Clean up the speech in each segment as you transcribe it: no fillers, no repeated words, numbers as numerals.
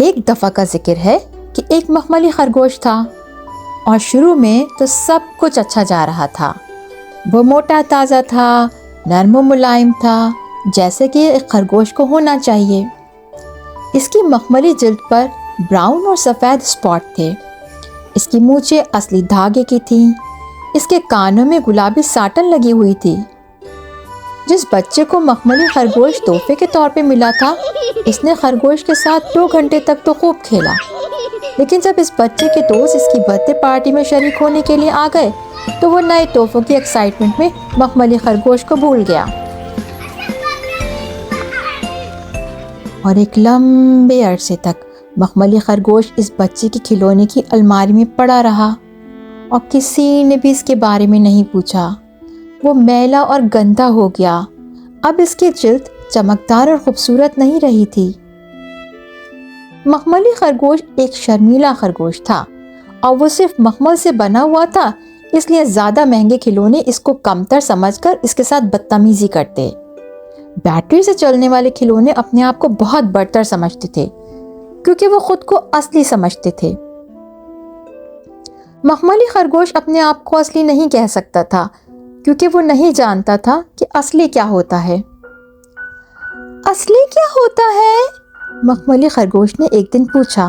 ایک دفعہ کا ذکر ہے کہ ایک مخملی خرگوش تھا اور شروع میں تو سب کچھ اچھا جا رہا تھا۔ وہ موٹا تازہ تھا، نرم و ملائم تھا، جیسے کہ ایک خرگوش کو ہونا چاہیے۔ اس کی مخملی جلد پر براؤن اور سفید اسپاٹ تھے۔ اس کی مونچھیں اصلی دھاگے کی تھیں۔ اس کے کانوں میں گلابی ساٹن لگی ہوئی تھی۔ جس بچے کو مخملی خرگوش تحفے کے طور پہ ملا تھا، اس نے خرگوش کے ساتھ 2 گھنٹے تک تو خوب کھیلا، لیکن جب اس بچے کے دوست اس کی برتھ ڈے پارٹی میں شریک ہونے کے لیے آ گئے تو وہ نئے تحفوں کی ایکسائٹمنٹ میں مخملی خرگوش کو بھول گیا اور ایک لمبے عرصے تک مخملی خرگوش اس بچے کے کھلونے کی الماری میں پڑا رہا اور کسی نے بھی اس کے بارے میں نہیں پوچھا۔ وہ میلا اور گندا ہو گیا۔ اب اس کی جلد چمکدار اور خوبصورت نہیں رہی تھی۔ مخملی خرگوش ایک شرمیلا خرگوش تھا اور وہ صرف مخمل سے بنا ہوا تھا، اس لیے زیادہ مہنگے کھلونے اس کو کمتر سمجھ کر اس کے ساتھ بدتمیزی کرتے۔ بیٹری سے چلنے والے کھلونے اپنے آپ کو بہت برتر سمجھتے تھے کیونکہ وہ خود کو اصلی سمجھتے تھے۔ مخملی خرگوش اپنے آپ کو اصلی نہیں کہہ سکتا تھا کیونکہ وہ نہیں جانتا تھا کہ اصلی کیا ہوتا ہے۔ اصلی کیا ہوتا ہے؟ مخملی خرگوش نے ایک دن پوچھا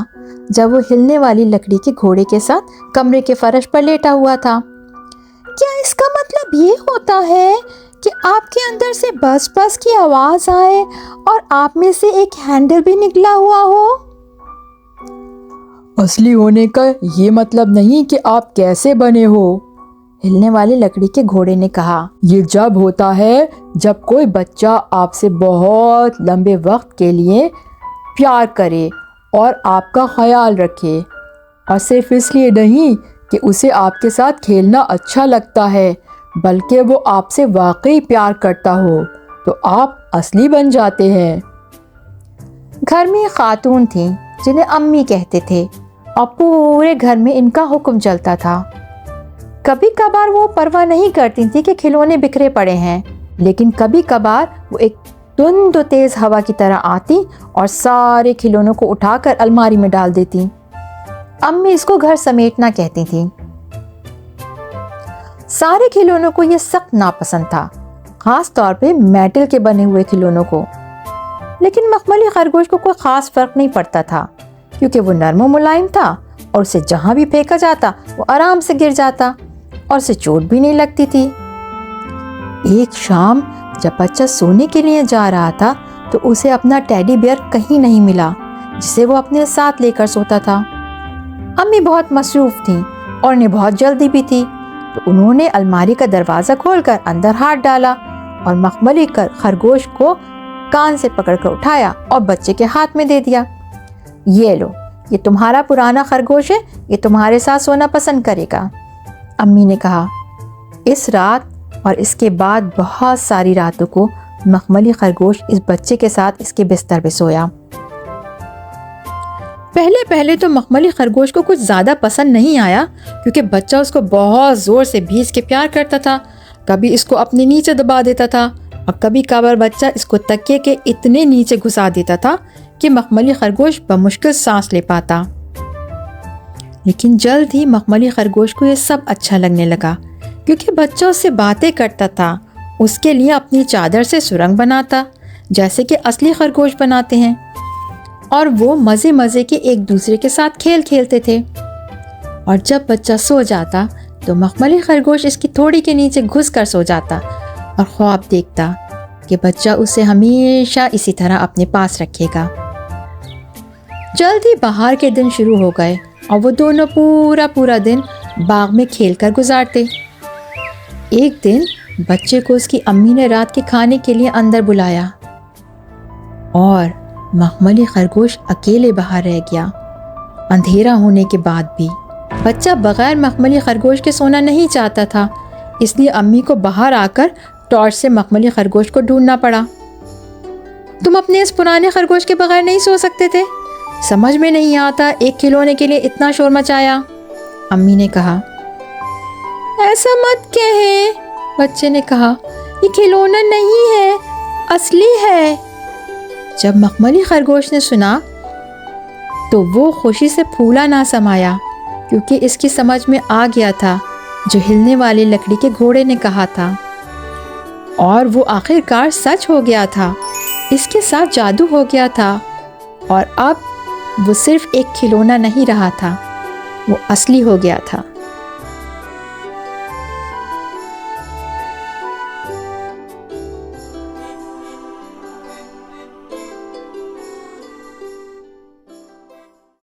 جب وہ ہلنے والی لکڑی کے گھوڑے کے ساتھ کمرے کے فرش پر لیٹا ہوا تھا۔ کیا اس کا مطلب یہ ہوتا ہے کہ آپ کے اندر سے بس بس کی آواز آئے اور آپ میں سے ایک ہینڈل بھی نکلا ہوا ہو؟ اصلی ہونے کا یہ مطلب نہیں کہ آپ کیسے بنے ہو، ہلنے والی لکڑی کے گھوڑے نے کہا۔ یہ جب ہوتا ہے جب کوئی بچہ آپ سے بہت لمبے وقت کے لیے پیار کرے اور آپ کا خیال رکھے، اور صرف اس لیے نہیں کہ اسے آپ کے ساتھ کھیلنا اچھا لگتا ہے بلکہ وہ آپ سے واقعی پیار کرتا ہو، تو آپ اصلی بن جاتے ہیں۔ گھر میں ایک خاتون تھیں جنہیں امی کہتے تھے اور پورے گھر میں ان کا حکم چلتا تھا۔ کبھی کبھار وہ پرواہ نہیں کرتی تھی کہ کھلونے بکھرے پڑے ہیں، لیکن کبھی کبھار وہ ایک تند و تیز ہوا کی طرح آتی اور سارے کھلونوں کو اٹھا کر الماری میں ڈال دیتی۔ امی اس کو گھر سمیٹنا کہتی تھیں۔ سارے کھلونوں کو یہ سخت ناپسند تھا، خاص طور پہ میٹل کے بنے ہوئے کھلونوں کو، لیکن مخملی خرگوش کو کوئی خاص فرق نہیں پڑتا تھا کیونکہ وہ نرم و ملائم تھا اور اسے جہاں بھی پھینکا جاتا وہ آرام سے گر جاتا اور اسے چوٹ بھی نہیں لگتی تھی۔ ایک شام جب بچہ سونے کے لیے جا رہا تھا تو اسے اپنا ٹیڈی بیئر کہیں نہیں ملا جسے وہ اپنے ساتھ لے کر سوتا تھا۔ امی بہت مصروف تھیں اور انہیں بہت جلدی بھی تھی، تو انہوں نے الماری کا دروازہ کھول کر اندر ہاتھ ڈالا اور مخملی خرگوش کو کان سے پکڑ کر اٹھایا اور بچے کے ہاتھ میں دے دیا۔ یہ لو، یہ تمہارا پرانا خرگوش ہے، یہ تمہارے ساتھ سونا پسند کرے گا، امی نے کہا۔ اس رات اور اس کے بعد بہت ساری راتوں کو مخملی خرگوش اس بچے کے ساتھ اس کے بستر پہ سویا۔ پہلے تو مخملی خرگوش کو کچھ زیادہ پسند نہیں آیا کیونکہ بچہ اس کو بہت زور سے بھیج کے پیار کرتا تھا، کبھی اس کو اپنے نیچے دبا دیتا تھا اور کبھی کبھار بچہ اس کو تکیے کے اتنے نیچے گھسا دیتا تھا کہ مخملی خرگوش بمشکل سانس لے پاتا۔ لیکن جلد ہی مخملی خرگوش کو یہ سب اچھا لگنے لگا کیونکہ بچہ اس سے باتیں کرتا تھا، اس کے لیے اپنی چادر سے سرنگ بناتا جیسے کہ اصلی خرگوش بناتے ہیں، اور وہ مزے مزے کے ایک دوسرے کے ساتھ کھیل کھیلتے تھے۔ اور جب بچہ سو جاتا تو مخملی خرگوش اس کی تھوڑی کے نیچے گھس کر سو جاتا اور خواب دیکھتا کہ بچہ اسے ہمیشہ اسی طرح اپنے پاس رکھے گا۔ جلد ہی بہار کے دن شروع ہو گئے اور وہ دونوں پورا دن باغ میں کھیل کر گزارتے۔ ایک دن بچے کو اس کی امی نے رات کے کھانے کے لیے اندر بلایا اور مخملی خرگوش اکیلے باہر رہ گیا، اندھیرا ہونے کے بعد بھی۔ بچہ بغیر مخملی خرگوش کے سونا نہیں چاہتا تھا، اس لیے امی کو باہر آ کر ٹارچ سے مخملی خرگوش کو ڈھونڈنا پڑا۔ تم اپنے اس پرانے خرگوش کے بغیر نہیں سو سکتے تھے؟ سمجھ میں نہیں آتا ایک کھلونے کے لیے اتنا شور مچایا، امی نے کہا۔ ایسا مت کہیں، بچے نے کہا، یہ کھلونا نہیں ہے، اصلی ہے۔ جب مخملی خرگوش نے سنا تو وہ خوشی سے پھولا نہ سمایا، کیونکہ اس کی سمجھ میں آ گیا تھا جو ہلنے والی لکڑی کے گھوڑے نے کہا تھا، اور وہ آخر کار سچ ہو گیا تھا۔ اس کے ساتھ جادو ہو گیا تھا، اور اب وہ صرف ایک کھلونا نہیں رہا تھا، وہ اصلی ہو گیا تھا۔